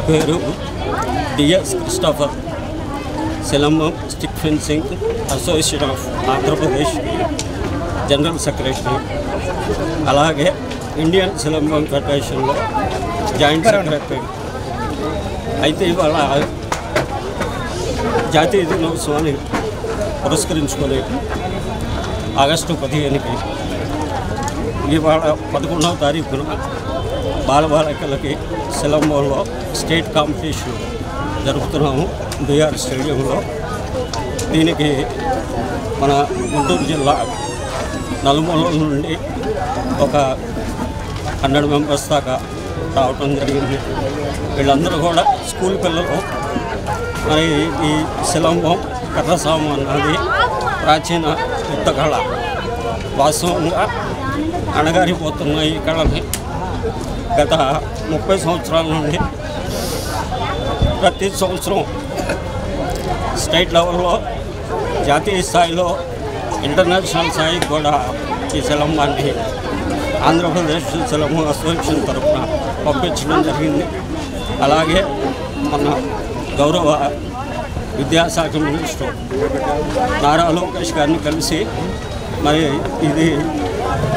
పేరు DS Christopher, silambam stick fencing association of Andhra Pradesh general secretary, అలాగే Indian silambam ఫెడరేషన్లో joint secretary. అయితే ఇవాళ జాతీయ దినోత్సవాన్ని పురస్కరించుకొని ఆగస్టు 15కి ఇవాళ 11వ తారీఖున బాలబాలికలకి సిలంబంలో స్టేట్ కాంపిటీషన్ జరుపుతున్నాము బీఆర్ స్టేడియంలో. దీనికి మన గుంటూరు జిల్లా నలుమూలల నుండి ఒక 100 మెంబర్స్ దాకా రావటం జరిగింది. వీళ్ళందరూ కూడా స్కూల్ పిల్లలు. మరి ఈ సిలంబం కర్రసాము అన్నది ప్రాచీన యుద్ధ కళ. వాస్తవంగా అణగారిపోతున్న ఈ కళని గత 30 సంవత్సరాల నుండి ప్రతి సంవత్సరం స్టేట్ లెవెల్లో, జాతీయ స్థాయిలో, ఇంటర్నేషనల్ స్థాయికి కూడా ఈ సిలంబాన్ని ఆంధ్రప్రదేశ్ సిలంబం అసోసియేషన్ తరఫున పంపించడం జరిగింది. అలాగే మన గౌరవ విద్యాశాఖ మినిస్టర్ నారా లోకేష్ గారిని కలిసి మరి ఇది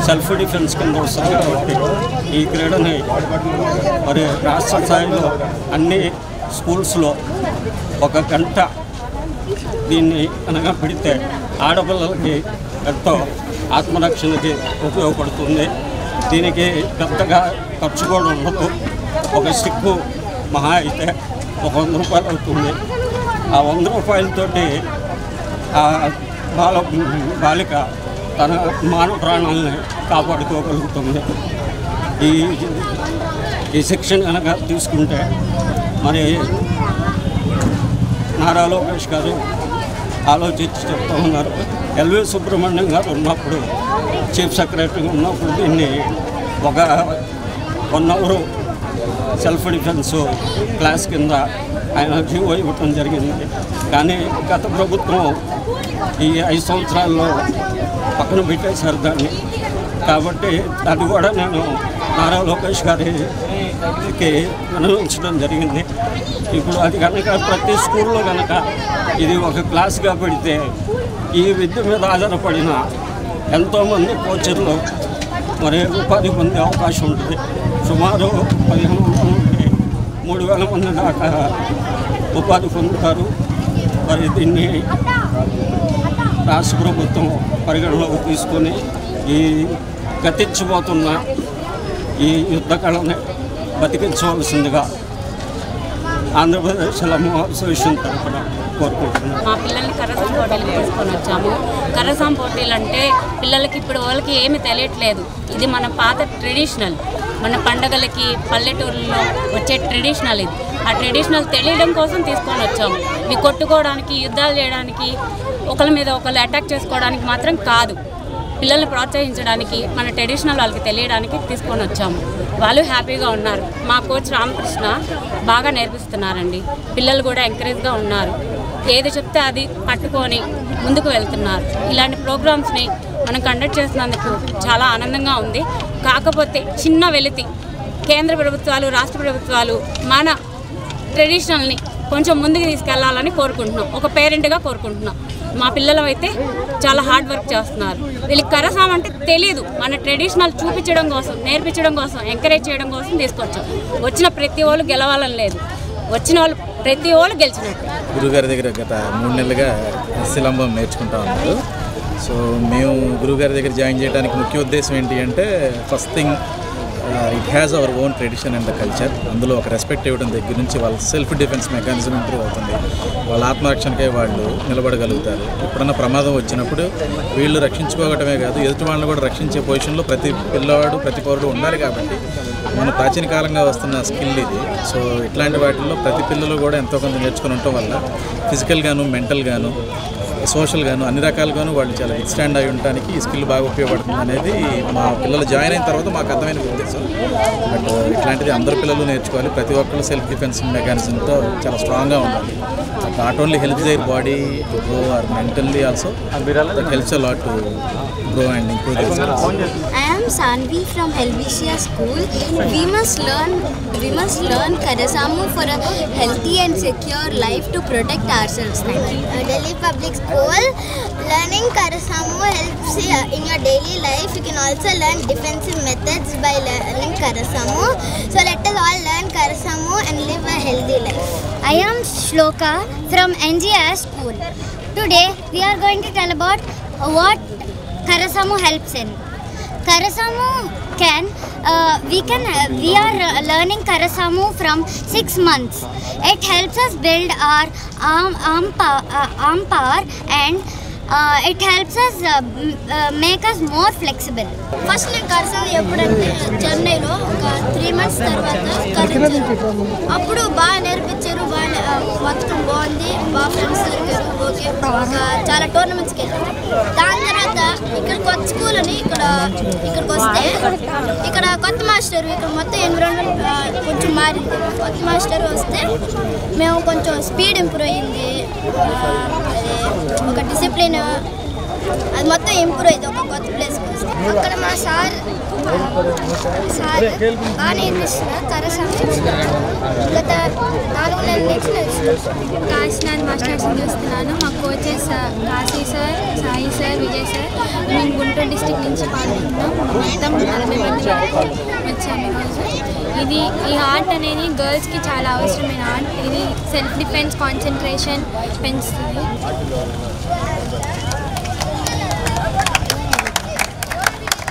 సెల్ఫ్ డిఫెన్స్ కింద వస్తుంది కాబట్టి ఈ క్రీడని మరి రాష్ట్ర స్థాయిలో అన్ని స్కూల్స్లో 1 గంట దీన్ని అనగా పెడితే ఆడపిల్లలకి ఎంతో ఆత్మరక్షణకి ఉపయోగపడుతుంది. దీనికి పెద్దగా ఖర్చు కూడా ఉండదు. ఒక స్టిక్కు మహా అయితే 100 రూపాయలు అవుతుంది. ఆ 100 రూపాయలతోటి ఆ బాలిక తన మానవ ప్రాణాలని కాపాడుకోగలుగుతుంది. ఈ శిక్షణ కనుక తీసుకుంటే మరి నారా లోకేష్ గారు ఆలోచించి చెప్తూ ఉన్నారు. ఎల్వి సుబ్రహ్మణ్యం గారు ఉన్నప్పుడు చీఫ్ సెక్రటరీగా ఉన్నప్పుడు దీన్ని ఒక 1 అవర్ సెల్ఫ్ డిఫెన్స్ క్లాస్ కింద ఆయన జీవో ఇవ్వటం జరిగింది. కానీ గత ప్రభుత్వం ఈ 5 సంవత్సరాల్లో పక్కన పెట్టేశారు దాన్ని. కాబట్టి అది కూడా నేను నారా లోకేష్ గారికి వినవించడం జరిగింది. ఇప్పుడు అది కనుక ప్రతి స్కూల్లో కనుక ఇది ఒక క్లాస్గా పెడితే ఈ విద్య మీద ఆధారపడిన ఎంతోమంది కోచర్లు మరి ఉపాధి పొందే అవకాశం ఉంటుంది. సుమారు 1500 నుండి 3000 మంది దాకా ఉపాధి పొందుతారు. మరి దీన్ని రాష్ట్ర ప్రభుత్వం పరిగణలోకి తీసుకొని ఈ గతించిపోతున్న ఈ యుద్ధ కళని బతికించవలసిందిగా ఆంధ్రప్రదేశ్ సిలంబం అసోసియేషన్ తరఫున కోరుకుంటున్నాను. మా పిల్లల్ని కర్రసాం పోటీలకు తీసుకొని వచ్చాము. కర్రసాం పోటీలు అంటే పిల్లలకి ఇప్పుడు వాళ్ళకి ఏమీ తెలియట్లేదు. ఇది మన పాత ట్రెడిషనల్, మన పండగలకి పల్లెటూరులో వచ్చే ట్రెడిషనల్. ఇది ఆ ట్రెడిషనల్ తెలియడం కోసం తీసుకొని వచ్చాము. ఇవి కొట్టుకోవడానికి, యుద్ధాలు చేయడానికి, ఒకరి మీద ఒకరు అటాక్ చేసుకోవడానికి మాత్రం కాదు. పిల్లల్ని ప్రోత్సహించడానికి, మన ట్రెడిషనల్ వాళ్ళకి తెలియడానికి తీసుకొని వచ్చాము. వాళ్ళు హ్యాపీగా ఉన్నారు. మా కోచ్ రామకృష్ణ బాగా నేర్పిస్తున్నారండి. పిల్లలు కూడా ఎంకరేజ్గా ఉన్నారు. ఏది చెప్తే అది పట్టుకొని ముందుకు వెళ్తున్నారు. ఇలాంటి ప్రోగ్రామ్స్ని మనం కండక్ట్ చేసినందుకు చాలా ఆనందంగా ఉంది. కాకపోతే చిన్న వెలితి కేంద్ర ప్రభుత్వాలు, రాష్ట్ర ప్రభుత్వాలు మన ట్రెడిషనల్ని కొంచెం ముందుకు తీసుకెళ్లాలని కోరుకుంటున్నాం. ఒక పేరెంట్గా కోరుకుంటున్నాం. మా పిల్లలు అయితే చాలా హార్డ్ వర్క్ చేస్తున్నారు. వీళ్ళకి కర్రసాం అంటే తెలియదు. మన ట్రెడిషనల్ చూపించడం కోసం, నేర్పించడం కోసం, ఎంకరేజ్ చేయడం కోసం తీసుకొచ్చాం. వచ్చిన ప్రతి వాళ్ళు గెలవాలని లేదు. వచ్చిన వాళ్ళు ప్రతి వాళ్ళు గెలిచినట్టు. గురుగారి దగ్గర గత 3 నెలలుగా సిలంబం నేర్చుకుంటా ఉన్నారు. సో మేము గురుగారి దగ్గర జాయిన్ చేయడానికి ముఖ్య ఉద్దేశం ఏంటి అంటే, first thing it has our own tradition and the culture. అందులో ఒక రెస్పెక్ట్ ఇవ్వడం దగ్గర నుంచి వాళ్ళ సెల్ఫ్ డిఫెన్స్ మెకానిజం ఇంప్రూవ్ అవుతుంది. వాళ్ళ ఆత్మరక్షణకే వాళ్ళు నిలబడగలుగుతారు. ఎప్పుడన్నా ప్రమాదం వచ్చినప్పుడు వీళ్ళు రక్షించుకోవటమే కాదు, ఎదుటి వాళ్ళని కూడా రక్షించే పొజిషన్లో ప్రతి పిల్లవాడు, ప్రతి పౌరుడు ఉండాలి. కాబట్టి మన ప్రాచీన కాలంగా వస్తున్న స్కిల్ ఇది. సో ఇట్లాంటి వాటిల్లో ప్రతి పిల్లలు కూడా ఎంతో కొంత నేర్చుకుని ఉండటం వల్ల ఫిజికల్గాను, మెంటల్గాను, సోషల్గాను అన్ని రకాలుగాను వాళ్ళు చాలా ఎక్స్టాండ్ అయి ఉండడానికి ఈ స్కిల్ బాగా ఉపయోగపడుతుంది అనేది మా పిల్లలు జాయిన్ అయిన తర్వాత మాకు అర్థమైన ఉద్దేశం. బట్ ఇట్లాంటిది అందరు పిల్లలు నేర్చుకోవాలి. ప్రతి ఒక్కరు సెల్ఫ్ డిఫెన్స్ మెకానిజంతో చాలా స్ట్రాంగ్గా ఉండాలి. Not only help their body to grow are mentally also that helps a lot to grow and improve their skills. I am Sanvi from Helvetia School. We must learn Karasamu for a healthy and secure life to protect ourselves. Thank you. Delhi Public School. Learning Karasamu helps in your daily life. You can also learn defensive methods by learning Karasamu. So let us all learn Karasamu and live a healthy life. I am Shloka from NGR School. Today we are going to tell about what Karasamu helps in. Karasamu we are learning Karasamu from 6 months. It helps us build our arm power and it helps us make us more flexible. First నేను కరసాము ఎప్పుడంటే చెన్నైలో ఒక 3 months తర్వాత కలిసారు. అప్పుడు బాగా నేర్పించారు, మొత్తం బాగుంది, బాగా ఫ్రెండ్స్ దొరికారు. ఓకే, చాలా టోర్నమెంట్స్కి వెళ్ళారు. దాని తర్వాత ఇక్కడ కొత్త స్కూల్ అని ఇక్కడికి వస్తే ఇక్కడ కొత్త మాస్టర్, ఇక్కడ మొత్తం ఎన్విరాన్మెంట్ కొంచెం మారింది. కొత్త మాస్టర్ వస్తే మేము కొంచెం స్పీడ్ ఇంప్రూవ్ అయ్యింది, ఒక డిసిప్లిన్ అది మొత్తం ఇంప్రూవ్ అయింది ఒక కొత్త ప్లేస్కి వస్తే. అక్కడ మా సార్ బాగా నేర్పిస్తున్నారు కరసాము. గత 4 నెలల నుంచి కాశీనాథ్ మాస్టర్స్ చూస్తున్నాను. మా coaches Kashi sir, Sai sir, Vijay sir. మేము గుంటూరు డిస్ట్రిక్ట్ నుంచి పాల్గొన్నాం. మొత్తం 40 మంది వచ్చాము ఈరోజు. ఈ ఆర్ట్ అనేది గర్ల్స్కి చాలా అవసరమైన ఆర్ట్. ఇది సెల్ఫ్ డిఫెన్స్, కాన్సన్ట్రేషన్ పెంచుతుంది.